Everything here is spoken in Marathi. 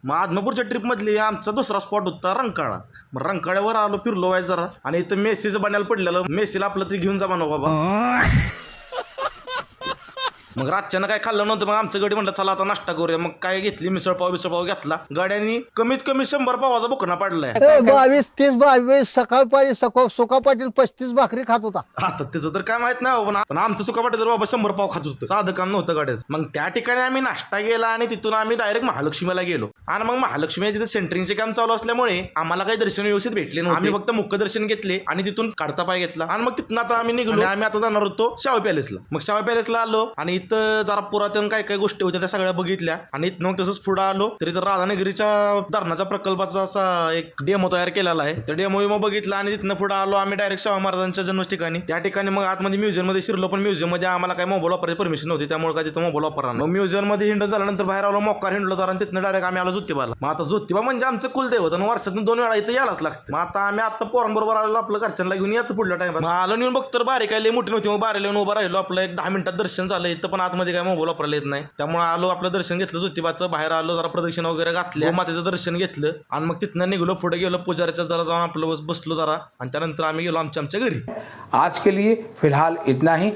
मग आदमापूरच्या ट्रिप मधली आमचा दुसरा स्पॉट होता रंकाळा. मग रंकाळ्यावर आलो, फिरलो व्हाय जरा, आणि इथं मेसीचं बनायला पडलेलं, मेसीला आपलं तरी घेऊन जा म्हणू बाबा. मग रातच्यानं काय खाल्लं नव्हतं, मग आमचं गडी म्हणलं चला आता नाश्ता करूया. मग काय घेतली, मिसळपाव घेतला. गाड्यांनी कमीत कमी 100 पावाचा बुकना पडलाय. 22, 30, 22 सकाळपारी सुका पाटील 35 भाकरी खात होता. आता त्याचं तर काय माहित नाही बाबा, पण आमचं सुका पाटील तर बाबा 100 पाव खात होतं. साधं काम नव्हतं गाड्याचं. मग त्या ठिकाणी आम्ही नाश्ता केला आणि तिथून आम्ही डायरेक्ट महालक्ष्मीला गेलो. आणि मग महालक्ष्मी तिथे सेंटरिंगचे काम चालू असल्यामुळे आम्हाला काही दर्शन व्यवस्थित भेटले नव्हते. आम्ही फक्त मुख्य दर्शन घेतले आणि तिथून काढता पाय घेतला. आणि मग तिथून आता आम्ही निघलो. आम्ही आता जाणार होतो शाहू पॅलेसला. मग शाहू पॅलेसला आलो आणि इथं जरा पुरातन काय काय गोष्टी होत्या त्या सगळ्या बघितल्या. आणि इथं मग तसंच पुढे आलो तरी तर राधानगरीच्या धरणाच्या प्रकल्पाचा असा एक डेमो तयार केलेला आहे. त्या डेमो मग बघितला आणि तिथनं पुढे आलो आम्ही डायरेक्ट शाहू महाराजांच्या जन्म ठिकाणी. त्या ठिकाणी मग आतमध्ये म्युझियम मध्ये शिरलो, पण म्युझियम मध्ये आम्हाला काय मोबाईल वापरायची परमिशन नव्हती, त्यामुळे काय तिथं मोबाईल वापरला. मग म्युझियम मध्ये हिंडून झाल्यानंतर बाहेर आलो, मोक्कार हिंडलो जरा, आणि तिथनं डायरेक्ट आम्ही आलो ज्योतिबाला. मग आता ज्योतिबा म्हणजे आमचं कुलदैवत आणि वर्षातून 2 वेळा इथं यायलाच लागतं. मग आता आम्ही आता पोरांबरोबर आलो, आपलं घरच्यांना घेऊन याचं पुढल्या टाइम. मग आलो येऊन बघतो तर बारी काय लय मोठी नव्हती. मग बारीला येऊन उभं राहिलो, आपलं एक 10 मिनिटात दर्शन झालं. इथं पण आतमध्ये काय मोबाईल वापरायला येत नाही, त्यामुळे आलो आपलं दर्शन घेतलं ज्योतिबाचं. बाहेर आलो, जरा प्रदक्षिणा वगैरे घातली, मातेचं दर्शन घेतलं आणि मग तिथनं निघलो. पुढे गेलो, पुजाऱ्याच्या जरा जाऊन आपलं बसलो जरा, आणि त्यानंतर आम्ही गेलो आमच्या घरी. आज के लिए फिलहाल इतना ही.